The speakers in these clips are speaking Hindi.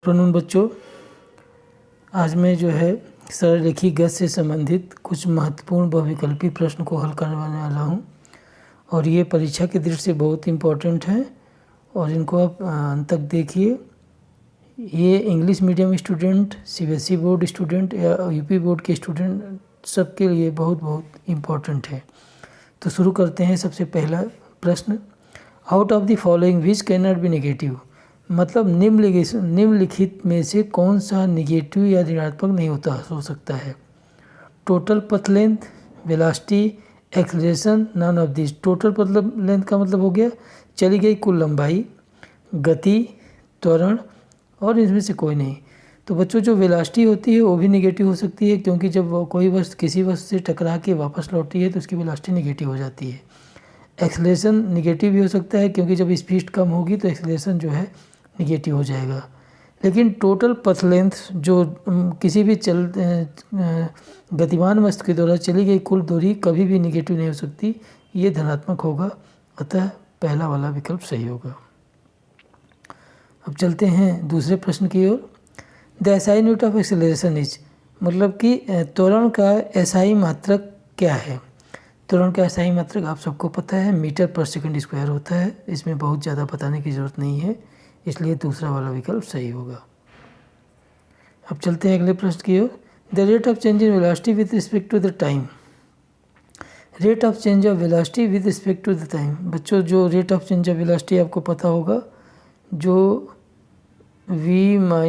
प्रणून बच्चों, आज मैं जो है सरलरेखी गति से संबंधित कुछ महत्वपूर्ण बहुविकल्पी प्रश्न को हल करवाने वाला हूँ और ये परीक्षा की दृष्टि से बहुत इम्पोर्टेंट है और इनको आप अंत तक देखिए। ये English medium student, CBSE board student या यूपी बोर्ड के स्टूडेंट सबके लिए बहुत इम्पोर्टेंट है। तो शुरू करते हैं। सबसे पहला प्रश्न, out of the following which can not be negative, मतलब निम्नलिखित में से कौन सा निगेटिव या ऋणात्मक नहीं हो सकता है। Total path length, velocity, acceleration, none of this. Total path length का मतलब हो गया चली गई कुल लंबाई, गति, त्वरण, और इसमें से कोई नहीं। तो बच्चों जो वेलोसिटी होती है वो भी निगेटिव हो सकती है, क्योंकि जब कोई वस्तु किसी वस्तु से टकरा के वापस लौटती है तो उसकी वेलोसिटी निगेटिव हो जाती है। एक्सेलरेशन निगेटिव भी हो सकता है, क्योंकि जब स्पीड कम होगी तो एक्सेलरेशन जो है निगेटिव हो जाएगा। लेकिन टोटल पथ लेंथ जो किसी भी गतिमान वस्तु के द्वारा चली गई कुल दूरी कभी भी निगेटिव नहीं हो सकती, ये धनात्मक होगा। अतः पहला वाला विकल्प सही होगा। अब चलते हैं दूसरे प्रश्न की ओर। The SI unit of acceleration is, मतलब कि त्वरण का SI मात्रक क्या है। त्वरण का SI मात्रक आप सबको पता है, मीटर पर सेकंड स्क्वायर होता है। इसमें बहुत ज़्यादा बताने की ज़रूरत नहीं है, इसलिए दूसरा वाला विकल्प सही होगा। अब चलते हैं अगले प्रश्न की ओर। The rate of change in velocity with respect to the time. Rate of change of velocity with respect to the time. बच्चों जो rate of change of velocity आपको पता होगा, जो v-u/t,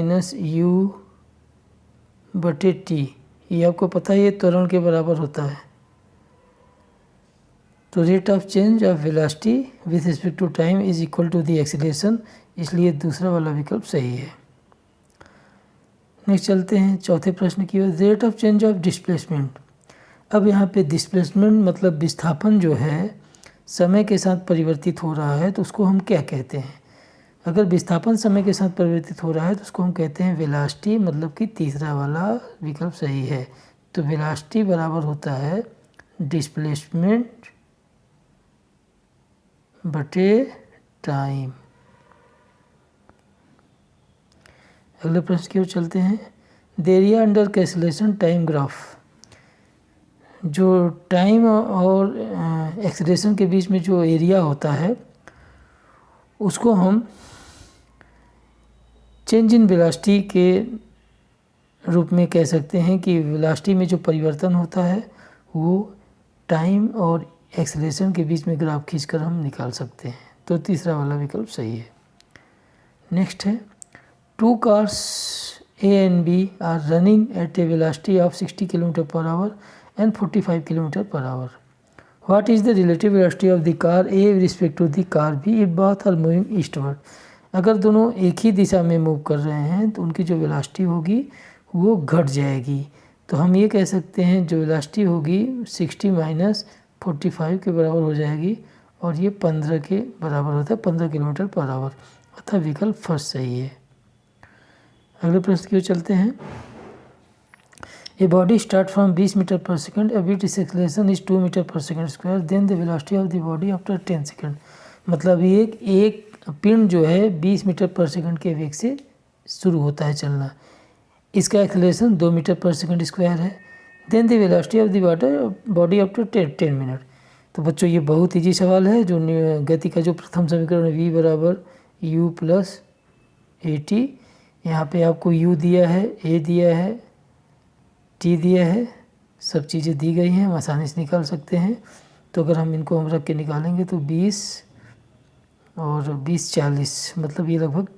ये आपको पता है, ये त्वरण के बराबर होता है। तो rate of change of velocity with respect to time is equal to the acceleration, इसलिए दूसरा वाला विकल्प सही है। नेक्स्ट चलते हैं चौथे प्रश्न की ओर। Rate of change of displacement. अब यहाँ पे डिस्प्लेसमेंट मतलब विस्थापन जो है समय के साथ परिवर्तित हो रहा है, तो उसको हम क्या कहते हैं। अगर विस्थापन समय के साथ परिवर्तित हो रहा है तो उसको हम कहते हैं वेलोसिटी, मतलब कि तीसरा वाला विकल्प सही है। तो वेलोसिटी बराबर होता है डिस्प्लेसमेंट बटे टाइम। अगले प्रश्न की ओर चलते हैं। The area under cancellation time graph. जो टाइम और एक्सेलरेशन के बीच में जो एरिया होता है उसको हम चेंज इन वेलोसिटी के रूप में कह सकते हैं कि वेलोसिटी में जो परिवर्तन होता है वो टाइम और एक्सेलरेशन के बीच में ग्राफ खींचकर हम निकाल सकते हैं। तो तीसरा वाला विकल्प सही है। नेक्स्ट है, 2 cars A and B are running at a velocity of 60 km/h and 45 km/h. What is the relative velocity of the car A with respect to the car B if both are moving eastward? अगर दोनों एक ही दिशा में मूव कर रहे हैं तो उनकी जो वेलोसिटी होगी वो घट जाएगी। तो हम ये कह सकते हैं जो वेलोसिटी होगी 60 - 45 के बराबर हो जाएगी, और ये 15 के बराबर होता है, 15 km/h। अतः विकल्प फर्स्ट सही है। अगले प्रश्न की ओर चलते हैं। A body start from 20 metre per second, अब it acceleration is 2 metre per second square, then the velocity of the body after 10 second. मतलब एक पिंड जो है 20 मीटर पर सेकंड के वेग से शुरू होता है चलना, इसका acceleration 2 metre per second square है। Then the velocity of the body after 10 minute. तो बच्चों ये बहुत ईजी सवाल है। जो गति का जो प्रथम समीकरण है v बराबर u प्लस at, यहाँ पे आपको u दिया है, a दिया है, t दिया है, सब चीज़ें दी गई हैं, हम आसानी से निकाल सकते हैं। तो अगर हम इनको रख के निकालेंगे तो 20 और 20 40, मतलब ये लगभग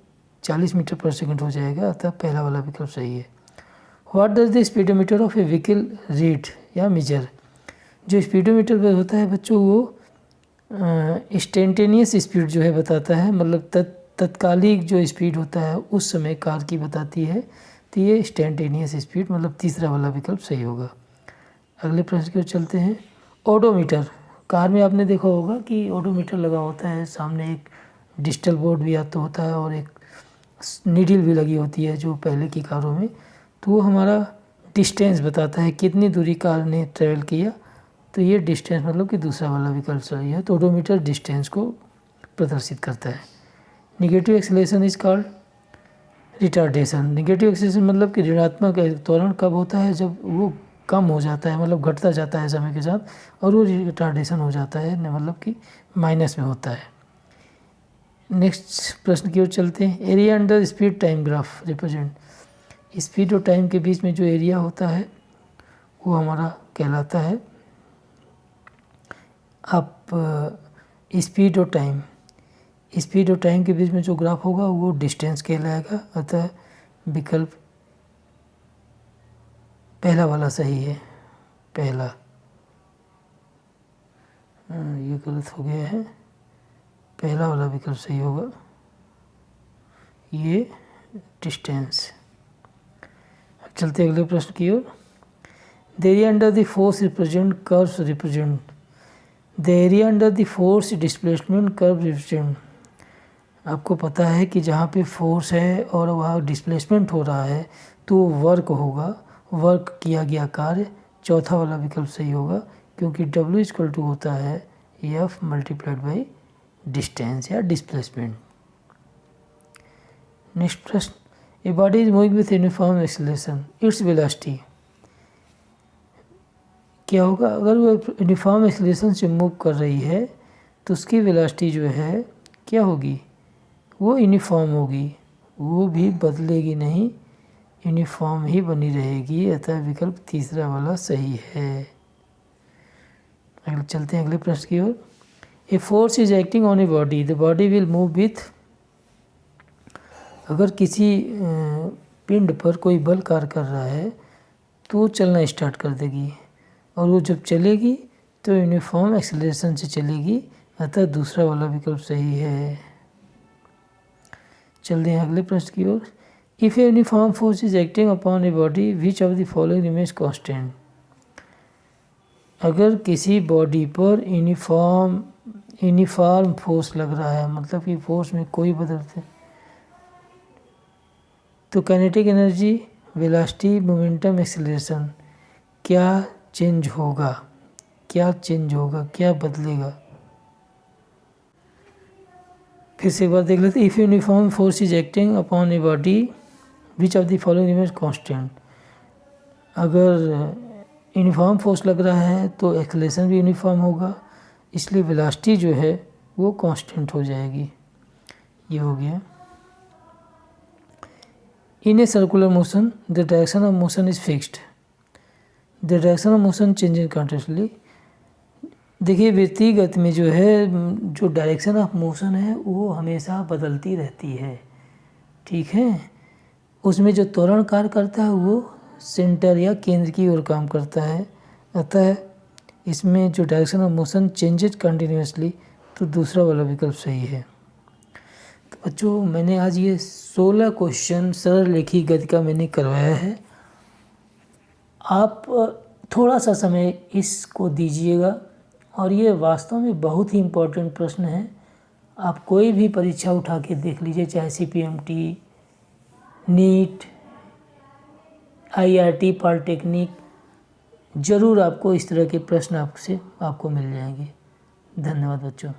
40 मीटर पर सेकंड हो जाएगा। अतः पहला वाला विकल्प सही है। What does the speedometer of A vehicle read या मेजर। जो स्पीडोमीटर पर होता है बच्चों वो इंस्टेंटेनियस स्पीड जो है बताता है, मतलब तत्कालिक जो स्पीड होता है उस समय कार की बताती है। तो ये इंस्टेंटेनियस स्पीड, मतलब तीसरा वाला विकल्प सही होगा। अगले प्रश्न की ओर चलते हैं। ओडोमीटर। कार में आपने देखा होगा कि ओडोमीटर लगा होता है, सामने एक डिजिटल बोर्ड भी आता होता है और एक नीडल भी लगी होती है जो पहले की कारों में। तो वो हमारा डिस्टेंस बताता है, कितनी दूरी कार ने ट्रेवल किया। तो ये डिस्टेंस मतलब कि दूसरा वाला विकल्प सही है। तो ओडोमीटर डिस्टेंस को प्रदर्शित करता है। Negative acceleration is called retardation. Negative acceleration मतलब कि ऋणात्मक त्वरण कब होता है, जब वो कम हो जाता है, मतलब घटता जाता है समय के साथ, और वो रिटार्डेशन हो जाता है, मतलब कि माइनस में होता है। नेक्स्ट प्रश्न की ओर चलते हैं। Area under speed time graph represent. Speed और टाइम के बीच में जो एरिया होता है वो हमारा कहलाता है आप स्पीड और टाइम के बीच में जो ग्राफ होगा वो डिस्टेंस कहलाएगा। अतः विकल्प पहला वाला सही है। पहला, ये गलत हो गया है, पहला वाला विकल्प सही होगा, ये डिस्टेंस। अब चलते अगले प्रश्न की ओर। The area under the force represent curves represent. The area under the force displacement curve represent. आपको पता है कि जहाँ पे फोर्स है और वहाँ डिस्प्लेसमेंट हो रहा है तो वर्क होगा, वर्क किया गया कार्य। चौथा वाला विकल्प सही होगा, क्योंकि W होता है F मल्टीप्लाइड बाई डिस्टेंस या डिस्प्लेसमेंट। नेक्स्ट प्रश्न। A body is moving with uniform acceleration, its velocity. क्या होगा, अगर वो यूनिफॉर्म एक्सेलरेशन से मूव कर रही है तो उसकी वेलोसिटी जो है क्या होगी, वो यूनिफॉर्म होगी, वो भी बदलेगी नहीं, यूनिफॉर्म ही बनी रहेगी। अतः विकल्प तीसरा वाला सही है। अगले चलते हैं अगले प्रश्न की ओर। A force is acting on a body, the body will move with. अगर किसी पिंड पर कोई बल कार्य कर रहा है तो वो चलना स्टार्ट कर देगी, और वो जब चलेगी तो यूनिफॉर्म एक्सेलरेशन से चलेगी। अतः दूसरा वाला विकल्प सही है। चलते हैं अगले प्रश्न की ओर। If a uniform force is acting upon a body which of the following remains constant. अगर किसी बॉडी पर यूनिफॉर्म फोर्स लग रहा है, मतलब कि फोर्स में कोई बदलते, तो kinetic energy, velocity, momentum, acceleration क्या चेंज होगा, क्या बदलेगा। फिर से एक बार देख लेते हैं। If uniform force is acting upon a body which of the following remains constant. अगर यूनिफॉर्म फोर्स लग रहा है तो एक्सेलरेशन भी यूनिफॉर्म होगा, इसलिए वेलोसिटी जो है वो कांस्टेंट हो जाएगी। ये हो गया। In a circular motion the direction of motion is fixed, the direction of motion changes continuously. देखिए वृत्तीय गति में जो है, जो डायरेक्शन ऑफ मोशन है वो हमेशा बदलती रहती है, ठीक है। उसमें जो त्वरण कार्य करता है वो सेंटर या केंद्र की ओर काम करता है। अतः इसमें जो direction of motion changes continuously, तो दूसरा वाला विकल्प सही है। तो बच्चों, मैंने आज ये 16 क्वेश्चन सरल रेखीय गति का मैंने करवाया है। आप थोड़ा सा समय इसको दीजिएगा, और ये वास्तव में बहुत ही इम्पोर्टेंट प्रश्न है। आप कोई भी परीक्षा उठा के देख लीजिए, चाहे CPMT, नीट, IRT, पॉलिटेक्निक, ज़रूर आपको इस तरह के प्रश्न आपको मिल जाएंगे। धन्यवाद बच्चों।